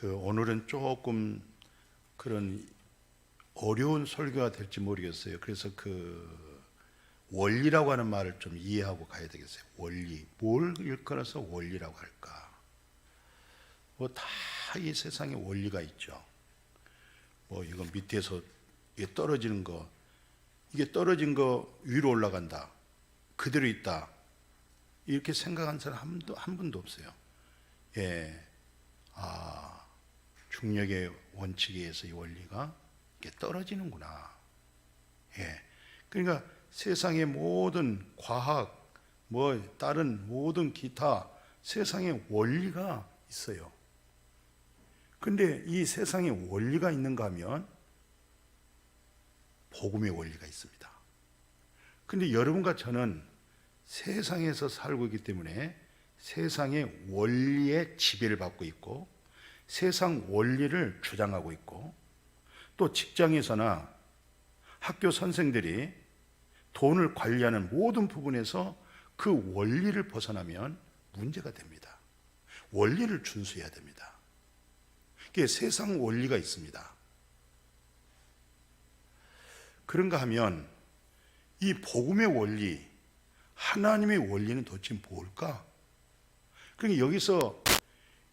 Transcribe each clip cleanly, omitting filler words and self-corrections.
오늘은 조금 그런 어려운 설교가 될지 모르겠어요. 그래서 원리라고 하는 말을 좀 이해하고 가야 되겠어요. 원리. 뭘 일컬어서 원리라고 할까? 다 이 세상에 원리가 있죠. 이건 밑에서 이게 떨어지는 거, 이게 떨어진 거 위로 올라간다. 그대로 있다. 이렇게 생각한 사람 한 분도 없어요. 중력의 원칙에 의해서 이 원리가 이게 떨어지는구나. 그러니까 세상의 모든 과학, 다른 모든 기타 세상에 원리가 있어요. 근데 이 세상에 원리가 있는가 하면 복음의 원리가 있습니다. 근데 여러분과 저는 세상에서 살고 있기 때문에 세상의 원리에 지배를 받고 있고 세상 원리를 주장하고 있고 또 직장에서나 학교 선생들이 돈을 관리하는 모든 부분에서 그 원리를 벗어나면 문제가 됩니다. 원리를 준수해야 됩니다. 그게 세상 원리가 있습니다. 그런가 하면 이 복음의 원리, 하나님의 원리는 도대체 뭘까? 그러니까 여기서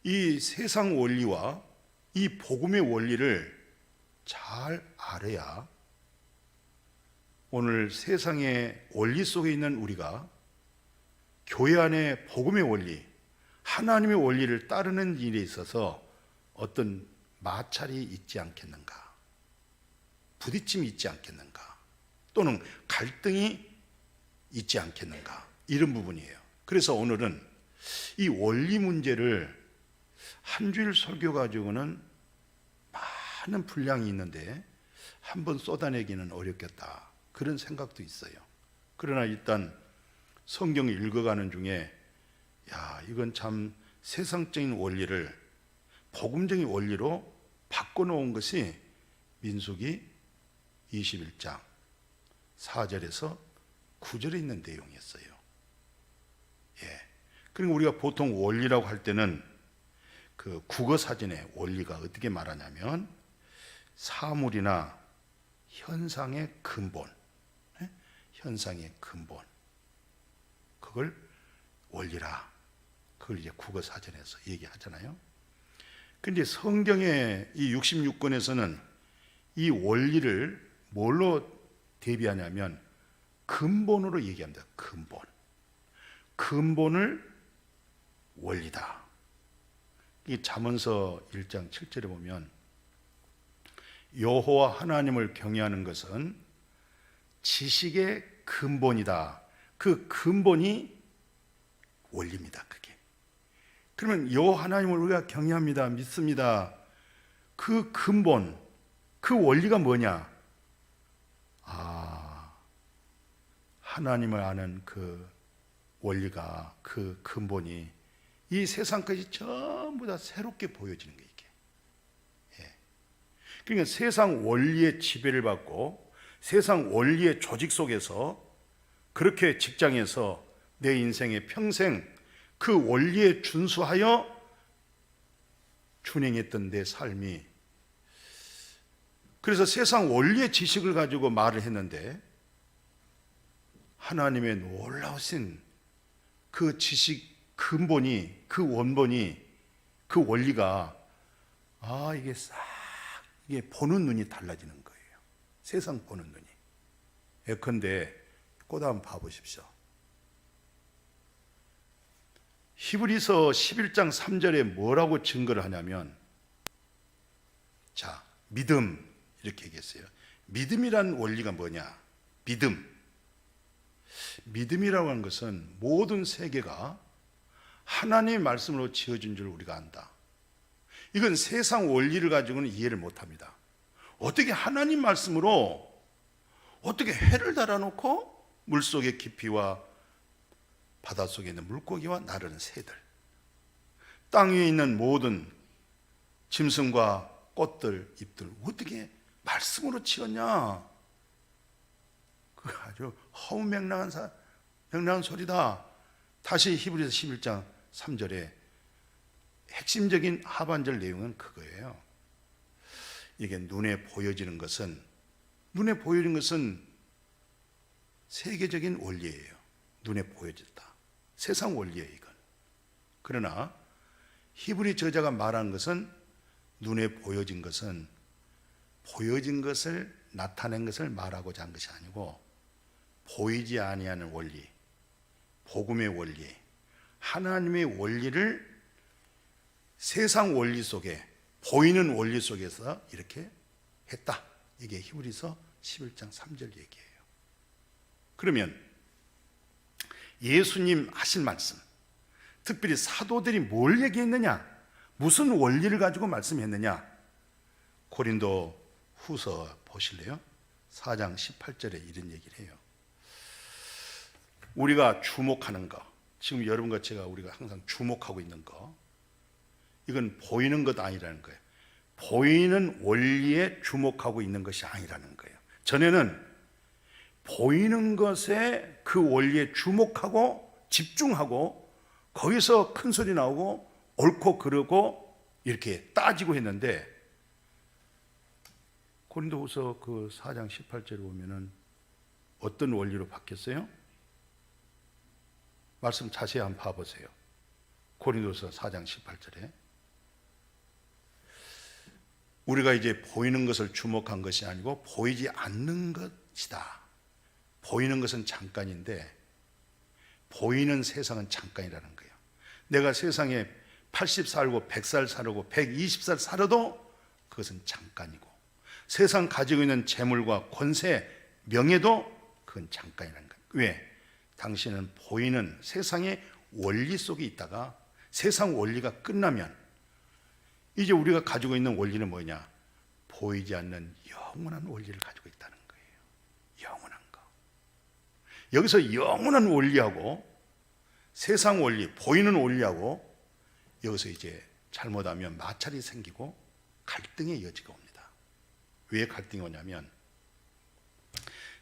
이 세상 원리와 이 복음의 원리를 잘 알아야 오늘 세상의 원리 속에 있는 우리가 교회 안에 복음의 원리, 하나님의 원리를 따르는 일에 있어서 어떤 마찰이 있지 않겠는가, 부딪힘이 있지 않겠는가, 또는 갈등이 있지 않겠는가, 이런 부분이에요. 그래서 오늘은 이 원리 문제를 한 주일 설교 가지고는 많은 분량이 있는데 한번 쏟아내기는 어렵겠다, 그런 생각도 있어요. 그러나 일단 성경을 읽어가는 중에 이건 참 세상적인 원리를 복음적인 원리로 바꿔놓은 것이 민수기 21장 4절에서 9절에 있는 내용이었어요. 그리고 우리가 보통 원리라고 할 때는 그 국어사전의 원리가 어떻게 말하냐면 사물이나 현상의 근본, 현상의 근본, 그걸 원리라, 그걸 이제 국어사전에서 얘기하잖아요. 근데 성경의 이 66권에서는 이 원리를 뭘로 대비하냐면 근본으로 얘기합니다. 근본을 원리다. 이 잠언서 1장 7절에 보면 여호와 하나님을 경외하는 것은 지식의 근본이다. 그 근본이 원리입니다. 그게. 그러면 여호와 하나님을 우리가 경외합니다. 믿습니다. 그 근본, 그 원리가 뭐냐? 하나님을 아는 그 원리가, 그 근본이 이 세상까지 전부 다 새롭게 보여지는 거예요. 이게. 그러니까 세상 원리의 지배를 받고 세상 원리의 조직 속에서 그렇게 직장에서 내 인생의 평생 그 원리에 준수하여 준행했던 내 삶이, 그래서 세상 원리의 지식을 가지고 말을 했는데 하나님의 놀라우신 그 지식 근본이, 그 원본이, 그 원리가 이게 보는 눈이 달라지는 거예요. 세상 보는 눈이. 예컨대 꽃 한번 봐보십시오. 히브리서 11장 3절에 뭐라고 증거를 하냐면, 믿음, 이렇게 얘기했어요. 믿음이란 원리가 뭐냐? 믿음이라고 하는 것은 모든 세계가 하나님의 말씀으로 지어진 줄 우리가 안다. 이건 세상 원리를 가지고는 이해를 못합니다. 어떻게 하나님 말씀으로 어떻게 해를 달아놓고 물속의 깊이와 바닷속에 있는 물고기와 나르는 새들, 땅 위에 있는 모든 짐승과 꽃들, 잎들 어떻게 말씀으로 지었냐? 그 아주 허무맹랑한, 명랑한 소리다. 다시 히브리서 11장 3절에 핵심적인 하반절 내용은 그거예요. 이게 눈에 보여지는 것은 세계적인 원리예요. 눈에 보여졌다. 세상 원리예요, 이건. 그러나 히브리 저자가 말한 것은 눈에 보여진 것은 보여진 것을 나타낸 것을 말하고자 한 것이 아니고 보이지 아니하는 원리, 복음의 원리, 하나님의 원리를 세상 원리 속에 보이는 원리 속에서 이렇게 했다. 이게 히브리서 11장 3절 얘기예요. 그러면 예수님 하신 말씀, 특별히 사도들이 뭘 얘기했느냐, 무슨 원리를 가지고 말씀했느냐, 고린도 후서 보실래요? 4장 18절에 이런 얘기를 해요. 우리가 주목하는 거, 지금 여러분과 우리가 항상 주목하고 있는 거, 이건 보이는 것 아니라는 거예요. 보이는 원리에 주목하고 있는 것이 아니라는 거예요. 전에는 보이는 것에 그 원리에 주목하고 집중하고 거기서 큰 소리 나오고 옳고 그르고 이렇게 따지고 했는데, 고린도후서 그 4장 18절에 보면은 어떤 원리로 바뀌었어요? 말씀 자세히 한번 봐보세요. 고린도후서 4장 18절에 우리가 이제 보이는 것을 주목한 것이 아니고 보이지 않는 것이다. 보이는 것은 잠깐인데 보이는 세상은 잠깐이라는 거예요. 내가 세상에 80 살고 100살 살고 120살 살아도 그것은 잠깐이고, 세상 가지고 있는 재물과 권세, 명예도 그건 잠깐이라는 거예요. 왜? 당신은 보이는 세상의 원리 속에 있다가 세상 원리가 끝나면 이제 우리가 가지고 있는 원리는 뭐냐? 보이지 않는 영원한 원리를 가지고 있다는 거예요. 영원한 거. 여기서 영원한 원리하고 세상 원리, 보이는 원리하고 여기서 이제 잘못하면 마찰이 생기고 갈등의 여지가 옵니다. 왜 갈등이 오냐면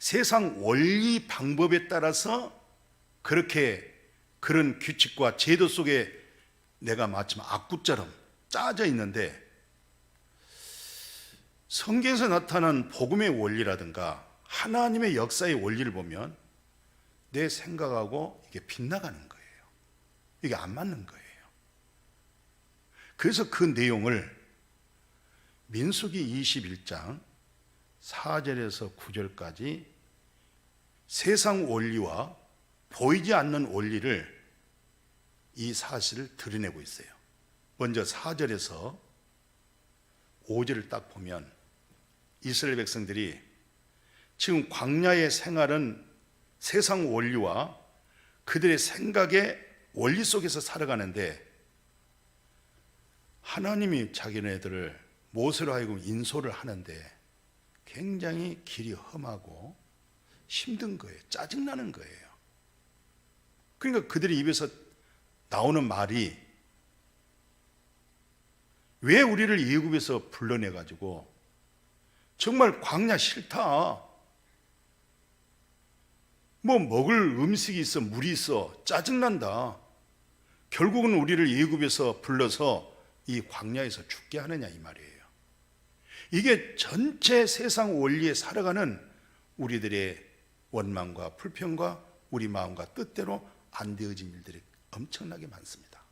세상 원리 방법에 따라서 그런 규칙과 제도 속에 내가 마침 악구처럼 짜져 있는데, 성경에서 나타난 복음의 원리라든가 하나님의 역사의 원리를 보면 내 생각하고 이게 빗나가는 거예요. 이게 안 맞는 거예요. 그래서 그 내용을 민수기 21장 4절에서 9절까지 세상 원리와 보이지 않는 원리를, 이 사실을 드러내고 있어요. 먼저 4절에서 5절을 딱 보면 이스라엘 백성들이 지금 광야의 생활은 세상 원리와 그들의 생각의 원리 속에서 살아가는데, 하나님이 자기네들을 모세로 하여금 인솔을 하는데 굉장히 길이 험하고 힘든 거예요. 짜증나는 거예요. 그러니까 그들의 입에서 나오는 말이, 왜 우리를 애굽에서 불러내가지고 정말 광야 싫다, 뭐 먹을 음식이 있어, 물이 있어, 짜증난다, 결국은 우리를 애굽에서 불러서 이 광야에서 죽게 하느냐, 이 말이에요. 이게 전체 세상 원리에 살아가는 우리들의 원망과 불평과 우리 마음과 뜻대로 안 되어진 일들이 엄청나게 많습니다.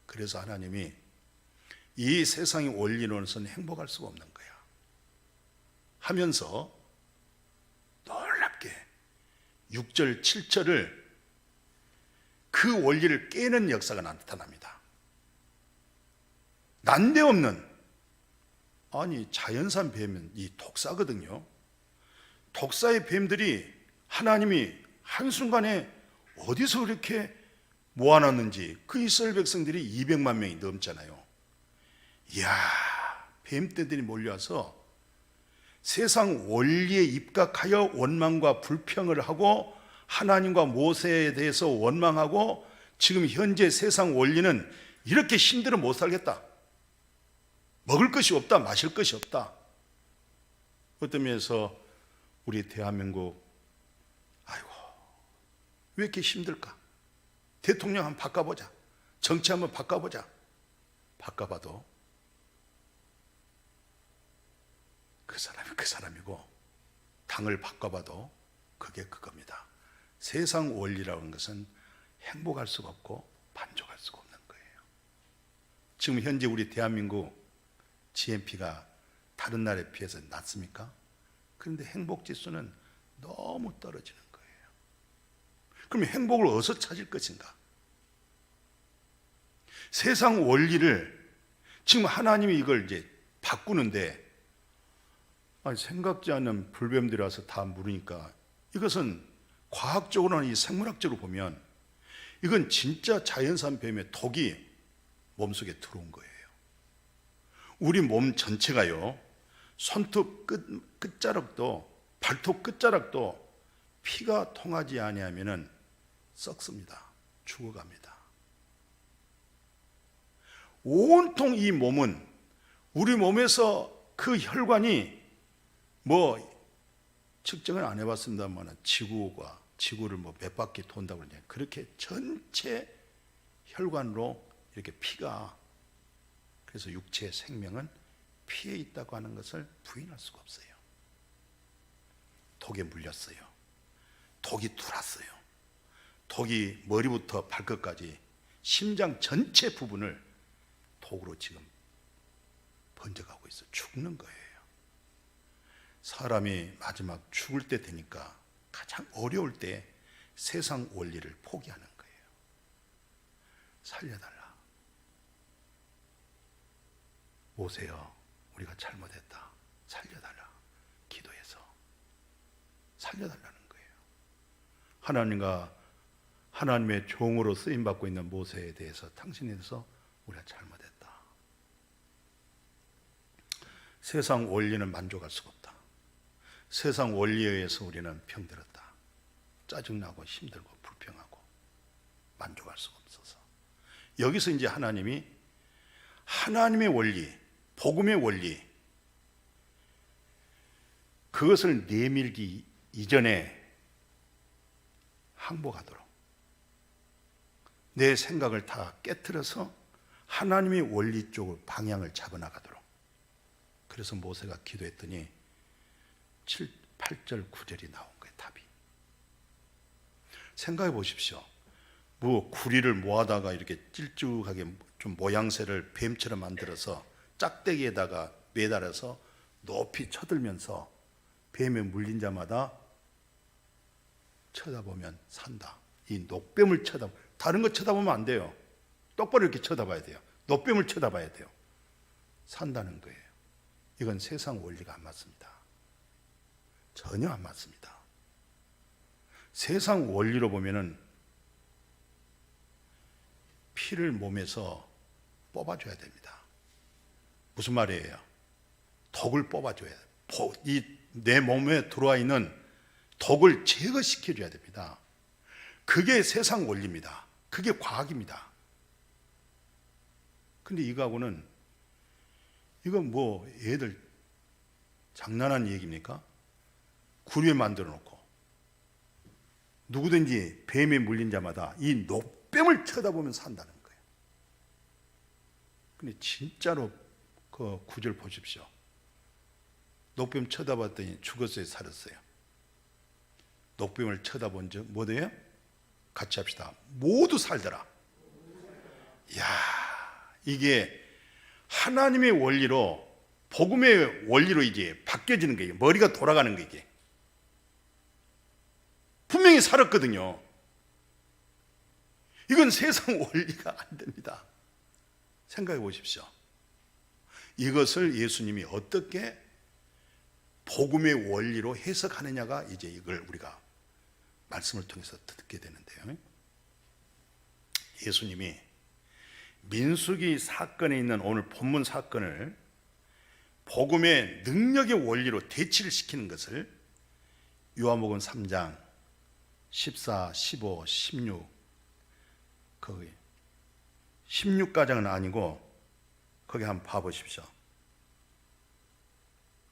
그래서 하나님이 이 세상의 원리로서는 행복할 수가 없는 거야 하면서 놀랍게 6절, 7절을 그 원리를 깨는 역사가 나타납니다. 난데없는, 아니 자연산 뱀은 이 독사거든요. 독사의 뱀들이 하나님이 한순간에 어디서 그렇게 모아놨는지, 그 이스라엘 백성들이 200만 명이 넘잖아요. 이야, 뱀떼들이 몰려와서 세상 원리에 입각하여 원망과 불평을 하고 하나님과 모세에 대해서 원망하고, 지금 현재 세상 원리는 이렇게 힘들어 못 살겠다, 먹을 것이 없다, 마실 것이 없다. 어떤 면에서 우리 대한민국, 아이고 왜 이렇게 힘들까? 대통령 한번 바꿔보자. 정치 한번 바꿔보자. 바꿔봐도 그 사람이 그 사람이고, 당을 바꿔봐도 그게 그겁니다. 세상 원리라는 것은 행복할 수가 없고 만족할 수가 없는 거예요. 지금 현재 우리 대한민국 GNP가 다른 나라에 비해서 낮습니까? 그런데 행복 지수는 너무 떨어지는 거예요. 그럼 행복을 어디서 찾을 것인가? 세상 원리를 지금 하나님이 이걸 이제 바꾸는데, 아니, 생각지 않은 불뱀들이 와서 다 물으니까, 이것은 과학적으로나 이 생물학적으로 보면 이건 진짜 자연산 뱀의 독이 몸속에 들어온 거예요. 우리 몸 전체가요, 손톱 끝자락도, 발톱 끝자락도 피가 통하지 아니하면은 썩습니다. 죽어갑니다. 온통 이 몸은, 우리 몸에서 그 혈관이 측정을 안 해봤습니다만 지구를 몇 바퀴 돈다고 그러냐, 그렇게 전체 혈관으로 이렇게 피가, 그래서 육체의 생명은 피에 있다고 하는 것을 부인할 수가 없어요. 독에 물렸어요. 독이 들어왔어요. 독이 머리부터 발끝까지 심장 전체 부분을 독으로 지금 번져가고 있어. 죽는 거예요. 사람이 마지막 죽을 때 되니까 가장 어려울 때 세상 원리를 포기하는 거예요. 살려달라. 오세요. 우리가 잘못했다. 살려달라. 기도해서 살려달라는 거예요. 하나님의 종으로 쓰임받고 있는 모세에 대해서, 당신에 대해서 우리가 잘못했다. 세상 원리는 만족할 수가 없다. 세상 원리에 의해서 우리는 병들었다. 짜증나고 힘들고 불평하고 만족할 수가 없어서, 여기서 이제 하나님의 원리, 복음의 원리, 그것을 내밀기 이전에 항복하도록, 내 생각을 다 깨트려서 하나님의 원리 쪽으로 방향을 잡아나가도록. 그래서 모세가 기도했더니 8절 9절이 나온 거예요. 답이. 생각해 보십시오. 구리를 모아다가 이렇게 찔쭉하게 좀 모양새를 뱀처럼 만들어서 짝대기에다가 매달아서 높이 쳐들면서 뱀에 물린 자마다 쳐다보면 산다. 이 녹뱀을 다른 거 쳐다보면 안 돼요. 똑바로 이렇게 쳐다봐야 돼요. 녹뱀을 쳐다봐야 돼요. 산다는 거예요. 이건 세상 원리가 안 맞습니다. 전혀 안 맞습니다. 세상 원리로 보면은 피를 몸에서 뽑아줘야 됩니다. 무슨 말이에요? 독을 뽑아줘야 돼요. 내 몸에 들어와 있는 독을 제거시켜줘야 됩니다. 그게 세상 원리입니다. 그게 과학입니다. 근데 이거하고는, 이건 애들 장난하는 얘기입니까? 구리에 만들어 놓고 누구든지 뱀에 물린 자마다 이 녹뱀을 쳐다보면 산다는 거예요. 근데 진짜로 그 구절 보십시오. 녹뱀 쳐다봤더니 죽었어요, 살았어요? 녹뱀을 쳐다본 적 뭐예요? 같이 합시다. 모두 살더라. 이야, 이게 하나님의 원리로, 복음의 원리로 이제 바뀌어지는 거예요. 머리가 돌아가는 거예요. 이게 분명히 살았거든요. 이건 세상 원리가 안 됩니다. 생각해 보십시오. 이것을 예수님이 어떻게 복음의 원리로 해석하느냐가 이제 이걸 우리가 말씀을 통해서 듣게 되는데요. 예수님이 민수기 사건에 있는 오늘 본문 사건을 복음의 능력의 원리로 대치를 시키는 것을 요한복음 3장 14, 15, 16, 거기 16가정은 아니고 거기 한번 봐보십시오.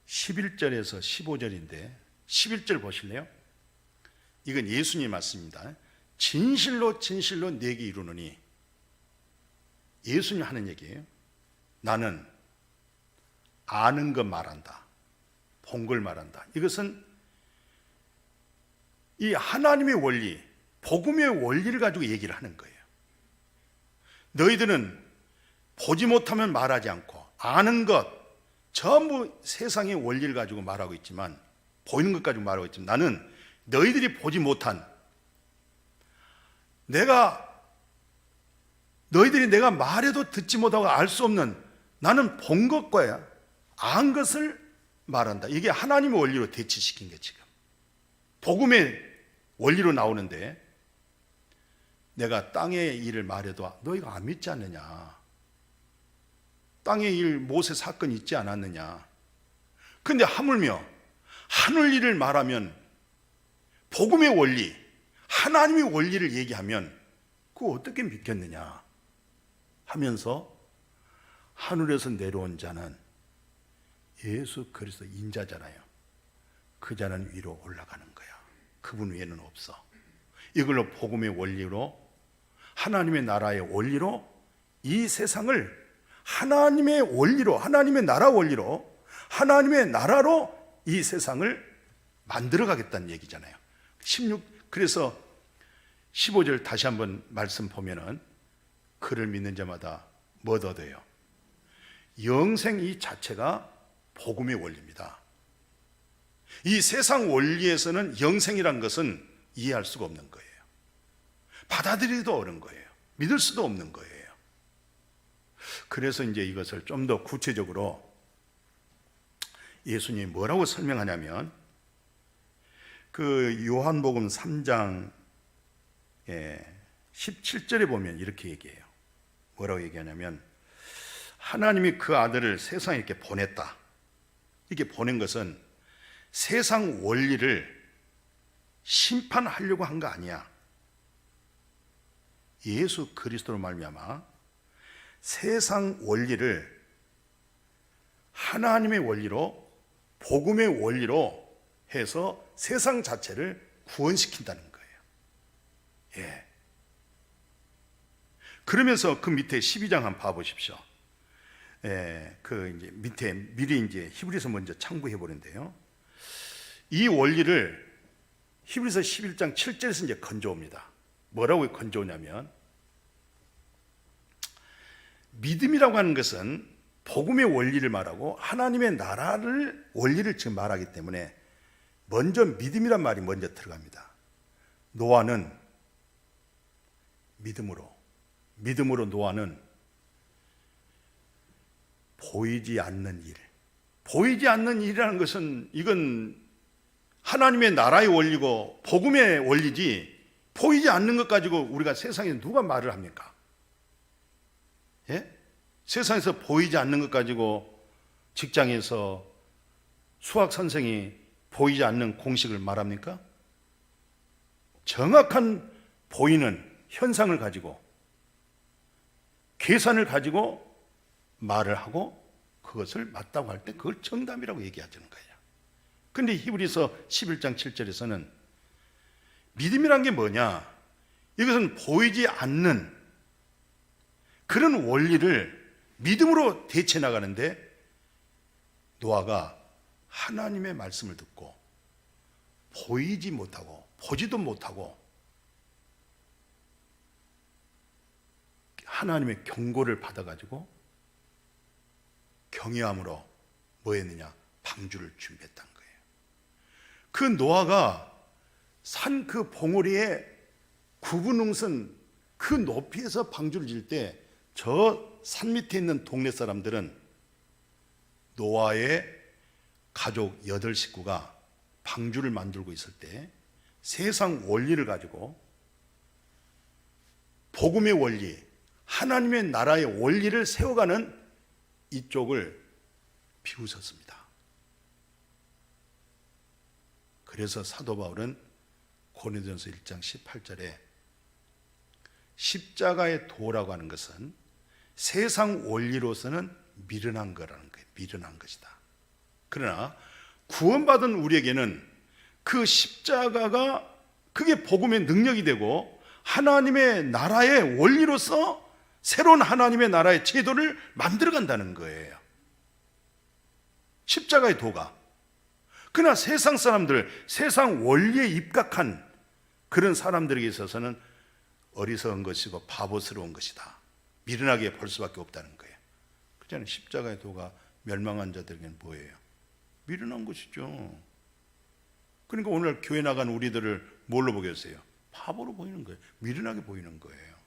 11절에서 15절인데 11절 보실래요? 이건 예수님 말씀입니다. 진실로 진실로 내게 이르노니 예수님 하는 얘기예요. 나는 아는 것 말한다. 본 걸 말한다. 이것은 이 하나님의 원리, 복음의 원리를 가지고 얘기를 하는 거예요. 너희들은 보지 못하면 말하지 않고 아는 것, 전부 세상의 원리를 가지고 말하고 있지만, 보이는 것 가지고 말하고 있지만, 나는 너희들이 보지 못한, 너희들이 내가 말해도 듣지 못하고 알 수 없는, 나는 본 것과 안 것을 말한다. 이게 하나님의 원리로 대치시킨 게 지금 복음의 원리로 나오는데, 내가 땅의 일을 말해도 너희가 안 믿지 않느냐. 땅의 일 모세 사건 있지 않았느냐. 근데 하물며 하늘 일을 말하면, 복음의 원리, 하나님의 원리를 얘기하면 그거 어떻게 믿겠느냐 하면서, 하늘에서 내려온 자는 예수 그리스도 인자잖아요. 그 자는 위로 올라가는 거야. 그분 외에는 없어. 이걸로 복음의 원리로, 하나님의 나라의 원리로 이 세상을 하나님의 원리로, 하나님의 나라 원리로, 하나님의 나라로 이 세상을 만들어 가겠다는 얘기잖아요. 그래서 15절 다시 한번 말씀 보면은, 그를 믿는 자마다 뭐 얻어요? 영생. 이 자체가 복음의 원리입니다. 이 세상 원리에서는 영생이란 것은 이해할 수가 없는 거예요. 받아들이기도 어려운 거예요. 믿을 수도 없는 거예요. 그래서 이제 이것을 좀 더 구체적으로 예수님이 뭐라고 설명하냐면, 그 요한복음 3장 17절에 보면 이렇게 얘기해요. 뭐라고 얘기하냐면, 하나님이 그 아들을 세상에 이렇게 보냈다. 이렇게 보낸 것은 세상 원리를 심판하려고 한 거 아니야. 예수 그리스도로 말미암아 세상 원리를 하나님의 원리로, 복음의 원리로 해서 세상 자체를 구원시킨다는 거예요. 예. 그러면서 그 밑에 12장 한번 봐보십시오. 그 이제 밑에 미리 이제 히브리서 먼저 참고해 보는데요. 이 원리를 히브리서 11장 7절에서 이제 건져옵니다. 뭐라고 건져오냐면, 믿음이라고 하는 것은 복음의 원리를 말하고 하나님의 나라를 원리를 지금 말하기 때문에 먼저 믿음이란 말이 먼저 들어갑니다. 노아는 믿음으로 노아는 보이지 않는 일, 보이지 않는 일이라는 것은 이건 하나님의 나라의 원리고 복음의 원리지, 보이지 않는 것 가지고 우리가 세상에 누가 말을 합니까? 예? 세상에서 보이지 않는 것 가지고 직장에서 수학 선생이 보이지 않는 공식을 말합니까? 정확한 보이는 현상을 가지고, 계산을 가지고 말을 하고 그것을 맞다고 할 때 그걸 정답이라고 얘기하자는 거예요. 근데 히브리서 11장 7절에서는 믿음이란 게 뭐냐? 이것은 보이지 않는 그런 원리를 믿음으로 대체 나가는데, 노아가 하나님의 말씀을 듣고 보이지 못하고 보지도 못하고 하나님의 경고를 받아가지고 경외함으로 뭐 했느냐? 방주를 준비했다는 거예요. 그 노아가 산 그 봉우리에 구분응선 그 높이에서 방주를 질 때, 저 산 밑에 있는 동네 사람들은 노아의 가족 8식구가 방주를 만들고 있을 때 세상 원리를 가지고 복음의 원리, 하나님의 나라의 원리를 세워가는 이쪽을 비웃었습니다. 그래서 사도 바울은 고린도전서 1장 18절에 십자가의 도라고 하는 것은 세상 원리로서는 미련한 거라는 거예요. 미련한 것이다. 그러나 구원받은 우리에게는 그 십자가가 그게 복음의 능력이 되고 하나님의 나라의 원리로서 새로운 하나님의 나라의 제도를 만들어 간다는 거예요. 십자가의 도가. 그러나 세상 사람들, 세상 원리에 입각한 그런 사람들에게 있어서는 어리석은 것이고 바보스러운 것이다. 미련하게 볼 수밖에 없다는 거예요. 그렇잖아요. 십자가의 도가 멸망한 자들에게는 뭐예요? 미련한 것이죠. 그러니까 오늘 교회 나간 우리들을 뭘로 보겠어요? 바보로 보이는 거예요. 미련하게 보이는 거예요.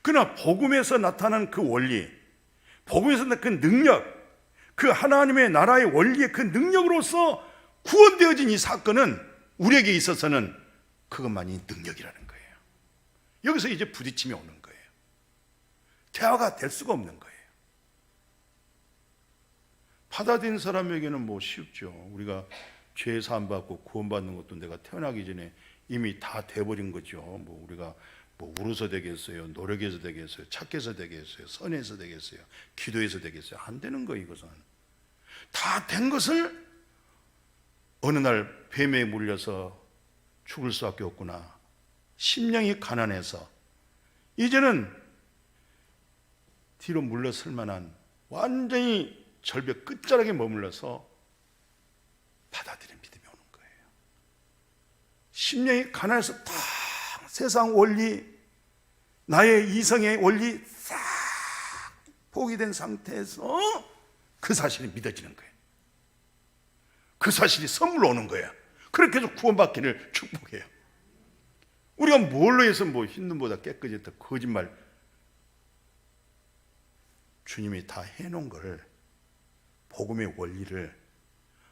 그러나 복음에서 나타난 그 원리, 복음에서 나타난 그 능력, 그 하나님의 나라의 원리의 그 능력으로서 구원되어진 이 사건은 우리에게 있어서는 그것만이 능력이라는 거예요. 여기서 이제 부딪힘이 오는 거예요. 대화가 될 수가 없는 거예요. 받아들인 사람에게는 뭐 쉽죠. 우리가 죄 사함 받고 구원받는 것도 내가 태어나기 전에 이미 다 돼버린 거죠. 뭐 우리가 뭐 울어서 되겠어요, 노력해서 되겠어요, 착해서 되겠어요, 선해서 되겠어요, 기도해서 되겠어요? 안 되는 거예요. 이것은 다 된 것을 어느 날 뱀에 물려서 죽을 수밖에 없구나. 심령이 가난해서 이제는 뒤로 물러설 만한 완전히 절벽 끝자락에 머물러서 받아들인 믿음이 오는 거예요. 심령이 가난해서 다 세상 원리, 나의 이성의 원리 싹 포기된 상태에서 그 사실이 믿어지는 거예요. 그 사실이 선물로 오는 거예요. 그렇게 해서 구원받기를 축복해요. 우리가 뭘로 해서 뭐 흰눈보다 깨끗했다 거짓말, 주님이 다 해놓은 걸, 복음의 원리를,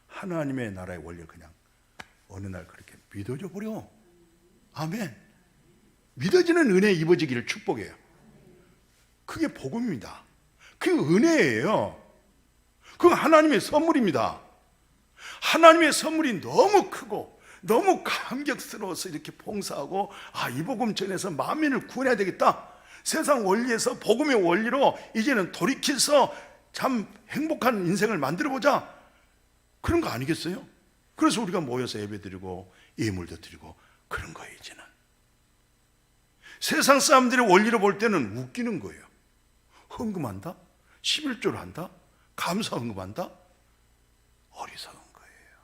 하나님의 나라의 원리를 그냥 어느 날 그렇게 믿어져 버려. 아멘. 믿어지는 은혜에 입어지기를 축복해요. 그게 복음입니다. 그게 은혜예요. 그건 하나님의 선물입니다. 하나님의 선물이 너무 크고 너무 감격스러워서 이렇게 봉사하고, 이 복음 전해서 만민을 구원해야 되겠다. 세상 원리에서 복음의 원리로 이제는 돌이켜서 참 행복한 인생을 만들어보자. 그런 거 아니겠어요? 그래서 우리가 모여서 예배드리고 예물도 드리고 그런 거예요. 이제는 세상 사람들의 원리로 볼 때는 웃기는 거예요. 헌금한다? 11조를 한다? 감사 헌금한다? 어리석은 거예요.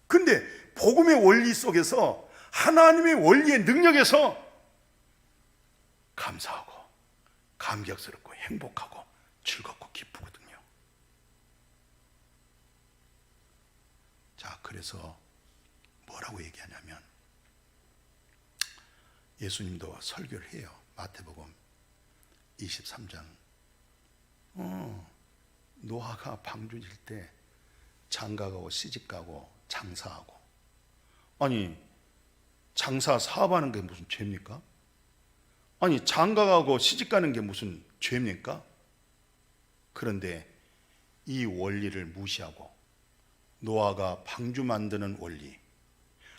근데 복음의 원리 속에서, 하나님의 원리의 능력에서 감사하고 감격스럽고 행복하고 즐겁고 기쁘거든요. 자, 그래서 뭐라고 얘기하냐면, 예수님도 설교를 해요. 마태복음 23장. 노아가 방주질 때 장가가고 시집가고 장사하고, 아니 장사 사업하는 게 무슨 죄입니까? 아니 장가가고 시집가는 게 무슨 죄입니까? 그런데 이 원리를 무시하고 노아가 방주 만드는 원리,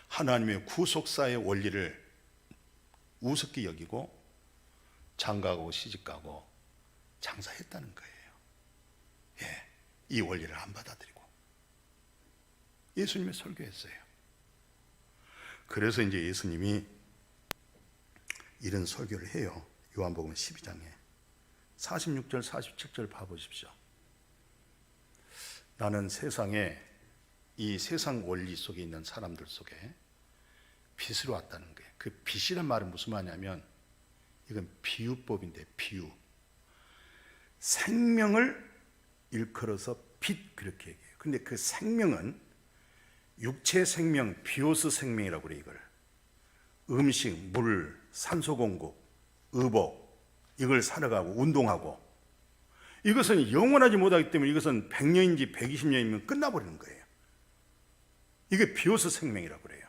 하나님의 구속사의 원리를 우습게 여기고 장가가고 시집가고 장사했다는 거예요. 이 원리를 안 받아들이고 예수님의 설교했어요. 그래서 이제 예수님이 이런 설교를 해요. 요한복음 12장에 46절 47절 봐보십시오. 나는 세상에, 이 세상 원리 속에 있는 사람들 속에 빛으로 왔다는 거예요. 그 빛이란 말은 무슨 말이냐면, 이건 비유법인데, 비유. 생명을 일컬어서 빛, 그렇게 얘기해요. 근데 그 생명은 육체 생명, 비오스 생명이라고 그래요. 이걸 음식, 물, 산소 공급, 의복, 이걸 살아가고 운동하고, 이것은 영원하지 못하기 때문에 이것은 100년인지 120년이면 끝나버리는 거예요. 이게 비오스 생명이라고 그래요.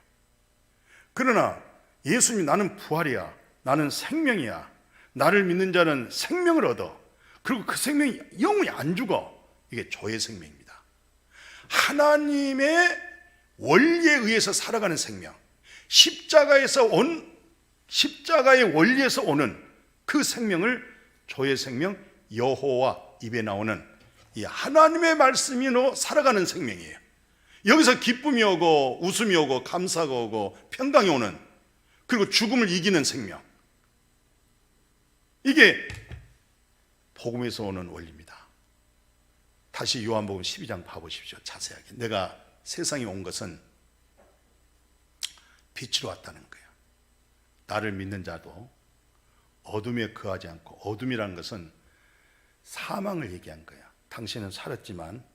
그러나 예수님이 나는 부활이야, 나는 생명이야, 나를 믿는 자는 생명을 얻어, 그리고 그 생명이 영원히 안 죽어. 이게 조의 생명입니다. 하나님의 원리에 의해서 살아가는 생명, 십자가에서 온, 십자가의 원리에서 오는 그 생명을 조의 생명, 여호와 입에 나오는 이 하나님의 말씀으로 살아가는 생명이에요. 여기서 기쁨이 오고 웃음이 오고 감사가 오고 평강이 오는, 그리고 죽음을 이기는 생명, 이게 복음에서 오는 원리입니다. 다시 요한복음 12장 봐보십시오. 자세하게. 내가 세상에 온 것은 빛으로 왔다는 거예요. 나를 믿는 자도 어둠에 거하지 않고, 어둠이라는 것은 사망을 얘기한 거야. 당신은 살았지만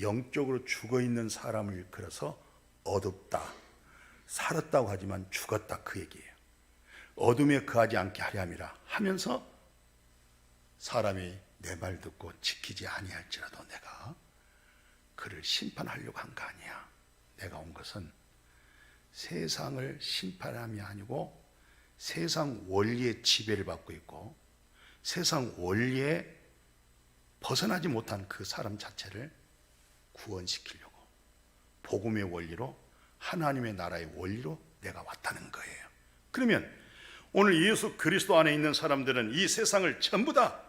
영적으로 죽어있는 사람을 일컬어서 어둡다, 살았다고 하지만 죽었다, 그 얘기예요. 어둠에 거하지 않게 하려 함이라 하면서 사람이 내 말 듣고 지키지 아니할지라도 내가 그를 심판하려고 한 거 아니야. 내가 온 것은 세상을 심판함이 아니고 세상 원리의 지배를 받고 있고 세상 원리에 벗어나지 못한 그 사람 자체를 구원시키려고, 복음의 원리로, 하나님의 나라의 원리로 내가 왔다는 거예요. 그러면 오늘 예수 그리스도 안에 있는 사람들은 이 세상을 전부 다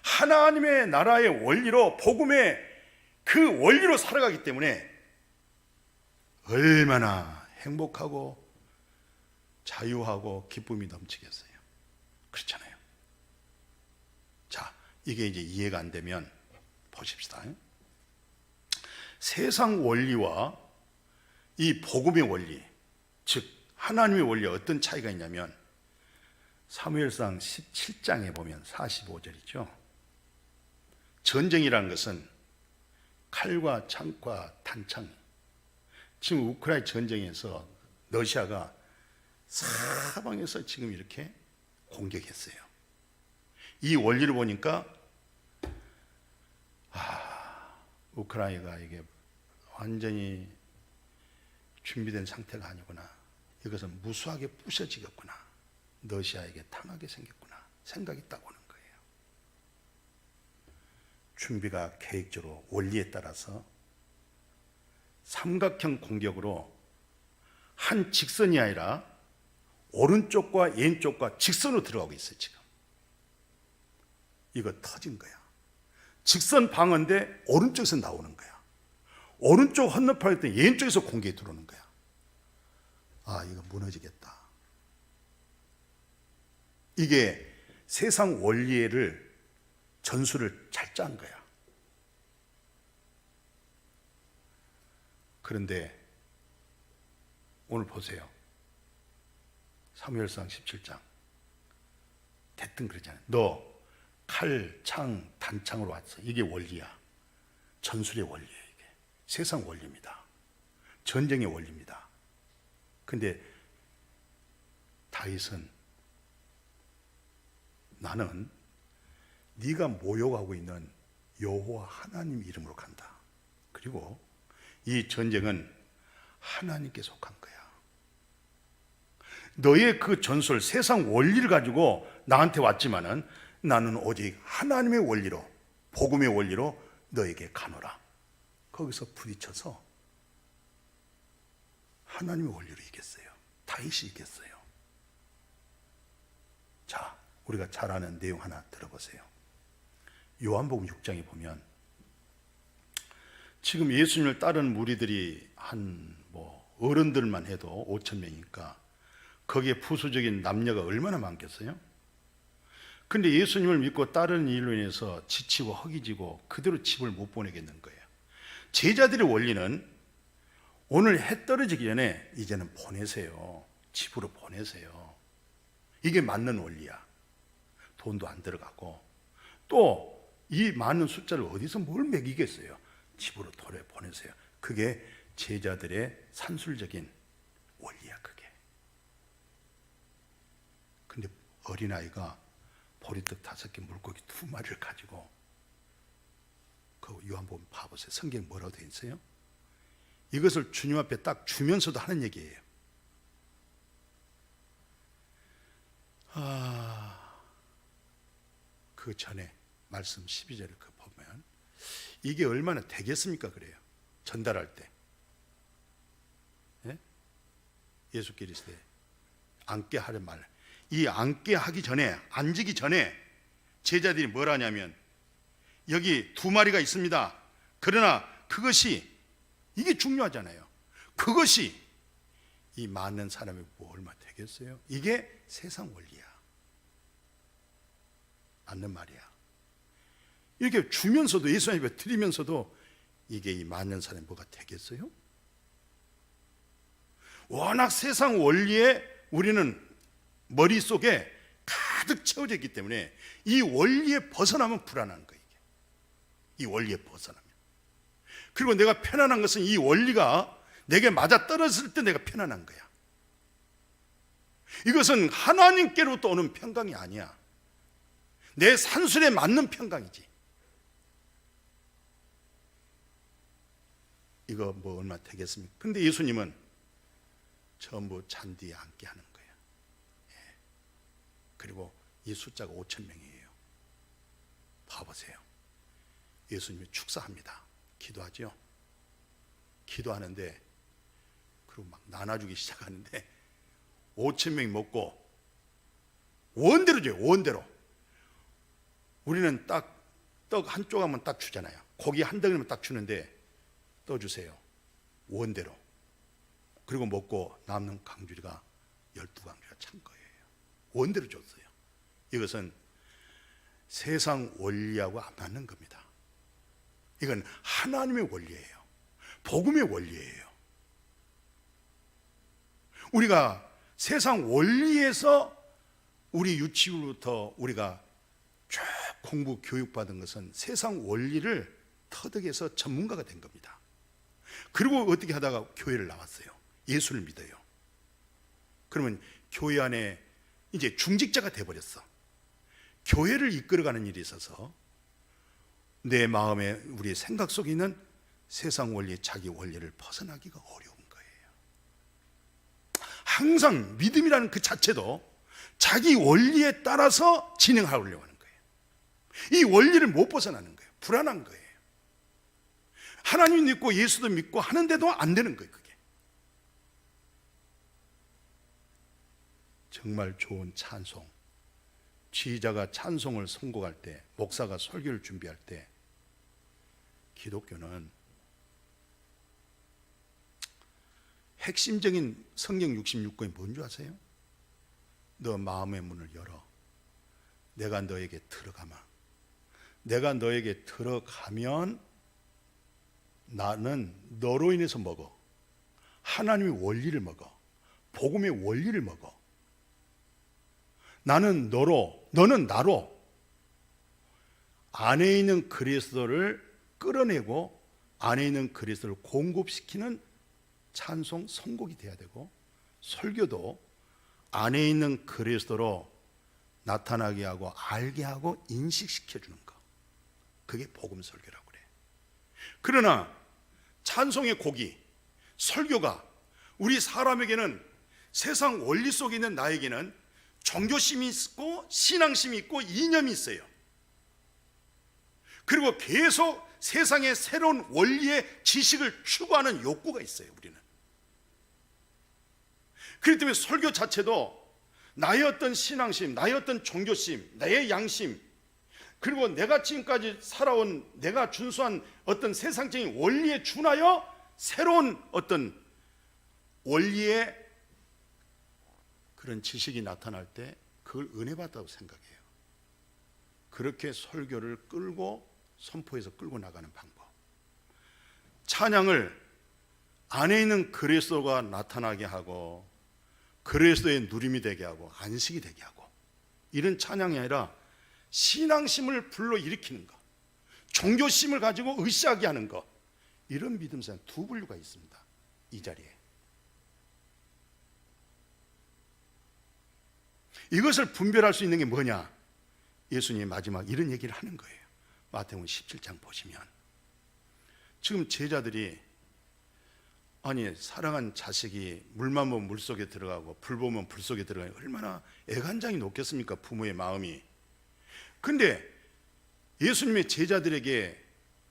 하나님의 나라의 원리로, 복음의 그 원리로 살아가기 때문에 얼마나 행복하고 자유하고 기쁨이 넘치겠어요. 그렇잖아요. 자, 이게 이제 이해가 안 되면 보십시다. 세상 원리와 이 복음의 원리, 즉 하나님의 원리와 어떤 차이가 있냐면 사무엘상 17장에 보면 45절이죠. 전쟁이라는 것은 칼과 창과 단창. 지금 우크라이나 전쟁에서 러시아가 사방에서 지금 이렇게 공격했어요. 이 원리를 보니까 우크라이나가 이게 완전히 준비된 상태가 아니구나. 이것은 무수하게 부셔지겠구나. 러시아에게 당하게 생겼구나. 생각이 딱 오는 거예요. 준비가 계획적으로 원리에 따라서 삼각형 공격으로 한 직선이 아니라 오른쪽과 왼쪽과 직선으로 들어가고 있어요. 지금 이거 터진 거야. 직선 방어인데 오른쪽에서 나오는 거야. 오른쪽 헌납할 때 왼쪽에서 공격이 들어오는 거야. 이거 무너지겠다. 이게 세상 원리를 전술을 잘 짠 거야. 그런데 오늘 보세요. 사무엘상 17장. 대뜸 그러잖아요. 너 칼, 창, 단창으로 왔어. 이게 원리야. 전술의 원리예요. 이게 세상 원리입니다. 전쟁의 원리입니다. 근데 다윗은 나는 네가 모욕하고 있는 여호와 하나님 이름으로 간다. 그리고 이 전쟁은 하나님께 속한 거야. 너의 그 전술, 세상 원리를 가지고 나한테 왔지만은 나는 오직 하나님의 원리로, 복음의 원리로 너에게 가노라. 거기서 부딪혀서 하나님의 원리로 이겼어요. 다윗이 이겼어요. 자, 우리가 잘 아는 내용 하나 들어보세요. 요한복음 6장에 보면 지금 예수님을 따르는 무리들이 어른들만 해도 5,000명이니까 거기에 부수적인 남녀가 얼마나 많겠어요? 근데 예수님을 믿고 따르는 일로 인해서 지치고 허기지고 그대로 집을 못 보내겠는 거예요. 제자들의 원리는 오늘 해 떨어지기 전에 이제는 보내세요. 집으로 보내세요. 이게 맞는 원리야. 돈도 안 들어가고 또 이 많은 숫자를 어디서 뭘 먹이겠어요? 집으로 보내세요. 그게 제자들의 산술적인 원리야. 그게. 근데 어린아이가 보리떡 5개, 물고기 2마리를 가지고, 그 요한복음 봐보세요. 성경 뭐라고 되어 있어요? 이것을 주님 앞에 딱 주면서도 하는 얘기예요. 그 전에 말씀 12절을 보면 이게 얼마나 되겠습니까? 그래요. 전달할 때. 예? 예수 그리스도의 앉게 하는 말. 이 앉게 하기 전에, 앉기 전에 제자들이 뭘 하냐면 여기 2마리가 있습니다. 그러나 그것이, 이게 중요하잖아요. 그것이 이 많은 사람이 얼마 되겠어요? 이게 세상 원리야. 맞는 말이야. 이렇게 주면서도, 예수님 앞에 드리면서도 이게 이 맞는 사람이 뭐가 되겠어요? 워낙 세상 원리에 우리는 머릿속에 가득 채워져 있기 때문에 이 원리에 벗어나면 불안한 거예요. 이 원리에 벗어나면. 그리고 내가 편안한 것은 이 원리가 내게 맞아 떨어졌을 때 내가 편안한 거야. 이것은 하나님께로부터 오는 평강이 아니야. 내 산술에 맞는 평강이지. 이거 뭐 얼마 되겠습니까? 근데 예수님은 전부 잔디에 앉게 하는 거예요. 예. 그리고 이 숫자가 5,000명이에요. 봐보세요. 예수님이 축사합니다. 기도하죠. 기도하는데 그리고 막 나눠주기 시작하는데 5,000명이 먹고 원대로 줘요. 원대로. 우리는 딱 떡 한 조각만 딱 주잖아요. 고기 한 덩이만 딱 주는데 떠주세요. 원대로. 그리고 먹고 남는 강주리가 12강주리가 찬 거예요. 원대로 줬어요. 이것은 세상 원리하고 안 맞는 겁니다. 이건 하나님의 원리예요. 복음의 원리예요. 우리가 세상 원리에서 우리 유치부부터 우리가 쭉 공부 교육받은 것은 세상 원리를 터득해서 전문가가 된 겁니다. 그리고 어떻게 하다가 교회를 나왔어요. 예수를 믿어요. 그러면 교회 안에 이제 중직자가 돼버렸어. 교회를 이끌어가는 일이 있어서 내 마음에 우리의 생각 속에 있는 세상 원리, 자기 원리를 벗어나기가 어려운 거예요. 항상 믿음이라는 그 자체도 자기 원리에 따라서 진행하려고 하는 거예요. 이 원리를 못 벗어나는 거예요. 불안한 거예요. 하나님 믿고 예수도 믿고 하는데도 안 되는 거예요. 그게 정말 좋은 찬송, 지휘자가 찬송을 선곡할 때, 목사가 설교를 준비할 때, 기독교는 핵심적인 성경 66권이 뭔지 아세요? 너 마음의 문을 열어. 내가 너에게 들어가마. 내가 너에게 들어가면 나는 너로 인해서 먹어. 하나님의 원리를 먹어. 복음의 원리를 먹어. 나는 너로, 너는 나로 안에 있는 그리스도를 끌어내고 안에 있는 그리스도를 공급시키는 찬송, 선곡이 돼야 되고, 설교도 안에 있는 그리스도로 나타나게 하고 알게 하고 인식시켜주는 거. 그게 복음 설교라고 그래. 그러나 찬송의 곡이, 설교가 우리 사람에게는 세상 원리 속에 있는 나에게는 종교심이 있고 신앙심이 있고 이념이 있어요. 그리고 계속 세상의 새로운 원리의 지식을 추구하는 욕구가 있어요. 우리는. 그렇기 때문에 설교 자체도 나의 어떤 신앙심, 나의 어떤 종교심, 나의 양심, 그리고 내가 지금까지 살아온, 내가 준수한 어떤 세상적인 원리에 준하여 새로운 어떤 원리의 그런 지식이 나타날 때 그걸 은혜 받았다고 생각해요. 그렇게 설교를 끌고 선포해서 끌고 나가는 방법. 찬양을 안에 있는 그리스도가 나타나게 하고 그리스도의 누림이 되게 하고 안식이 되게 하고, 이런 찬양이 아니라 신앙심을 불러일으키는 것, 종교심을 가지고 으쌰하게 하는 것, 이런 믿음사는 두 분류가 있습니다. 이 자리에. 이것을 분별할 수 있는 게 뭐냐? 예수님이 마지막 이런 얘기를 하는 거예요. 마태복음 17장 보시면 지금 제자들이, 아니 사랑한 자식이 물만 보면 물속에 들어가고 불 보면 불 속에 들어가니 얼마나 애간장이 높겠습니까? 부모의 마음이. 근데 예수님의 제자들에게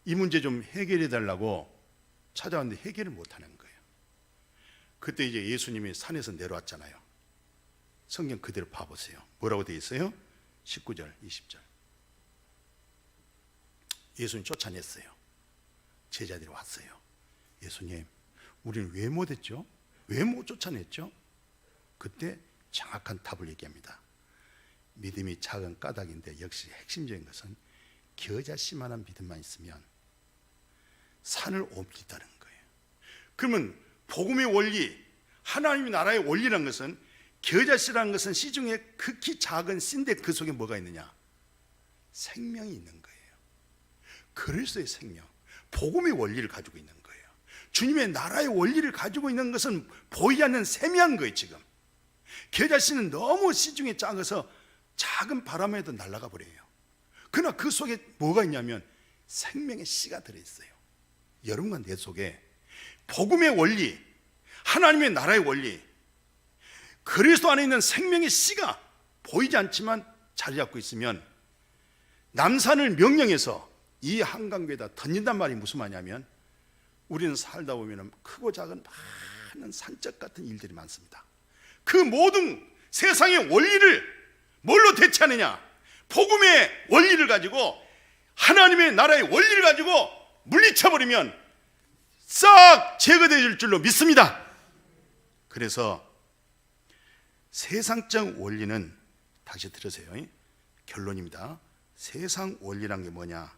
이 문제 좀 해결해 달라고 찾아왔는데 해결을 못하는 거예요. 그때 이제 예수님이 산에서 내려왔잖아요. 성경 그대로 봐보세요. 뭐라고 되어 있어요? 19절, 20절. 예수님 쫓아냈어요. 제자들이 왔어요. 예수님, 우리는 왜 못했죠? 왜 못 쫓아냈죠? 그때 정확한 답을 얘기합니다. 믿음이 작은 까닭인데 역시 핵심적인 것은 겨자씨만한 믿음만 있으면 산을 옮긴다는 거예요. 그러면 복음의 원리, 하나님의 나라의 원리라는 것은, 겨자씨라는 것은 씨 중에 극히 작은 씨인데 그 속에 뭐가 있느냐? 생명이 있는 거예요. 그리스도의 생명, 복음의 원리를 가지고 있는 거예요. 주님의 나라의 원리를 가지고 있는 것은 보이지 않는 세미한 거예요. 지금 겨자씨는 너무 씨 중에 작아서 작은 바람에도 날아가 버려요. 그러나 그 속에 뭐가 있냐면 생명의 씨가 들어있어요. 여러분과 내 속에 복음의 원리, 하나님의 나라의 원리, 그리스도 안에 있는 생명의 씨가 보이지 않지만 자리 잡고 있으면 남산을 명령해서 이 한강뷰에다 던진단 말이 무슨 말이냐면, 우리는 살다 보면 크고 작은 많은 산적 같은 일들이 많습니다. 그 모든 세상의 원리를 뭘로 대체하느냐? 복음의 원리를 가지고, 하나님의 나라의 원리를 가지고 물리쳐버리면 싹 제거될 줄로 믿습니다. 그래서 세상적 원리는, 다시 들으세요, 결론입니다. 세상 원리란 게 뭐냐?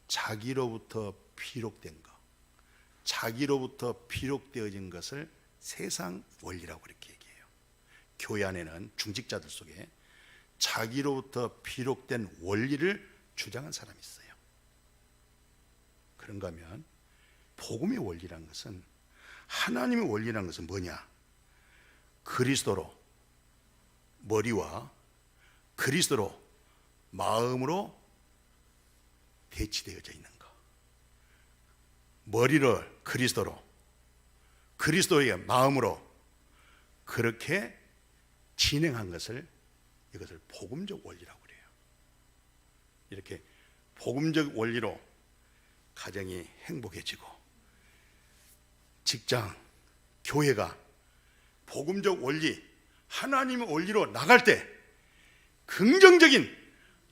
자기로부터 피력된 것, 자기로부터 피력되어진 것을 세상 원리라고 이렇게 얘기해요. 교회 안에는 중직자들 속에 자기로부터 피력된 원리를 주장한 사람이 있어요. 그런가 하면 복음의 원리란 것은, 하나님의 원리란 것은 뭐냐? 그리스도로 머리와 그리스도로 마음으로 대치되어져 있는 것, 머리를 그리스도로, 그리스도의 마음으로 그렇게 진행한 것을, 이것을 복음적 원리라고 그래요. 이렇게 복음적 원리로 가정이 행복해지고, 직장, 교회가 복음적 원리, 하나님의 원리로 나갈 때 긍정적인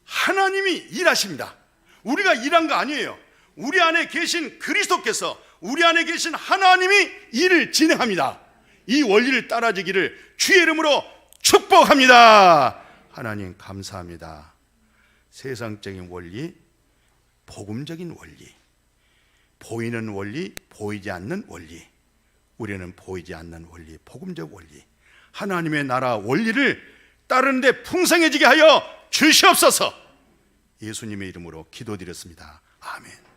하나님이 일하십니다. 우리가 일한 거 아니에요. 우리 안에 계신 그리스도께서, 우리 안에 계신 하나님이 일을 진행합니다. 이 원리를 따라지기를 주의 이름으로 축복합니다. 하나님 감사합니다. 세상적인 원리, 복음적인 원리, 보이는 원리, 보이지 않는 원리, 우리는 보이지 않는 원리, 복음적 원리, 하나님의 나라 원리를 따르는데 풍성해지게 하여 주시옵소서. 예수님의 이름으로 기도드렸습니다. 아멘.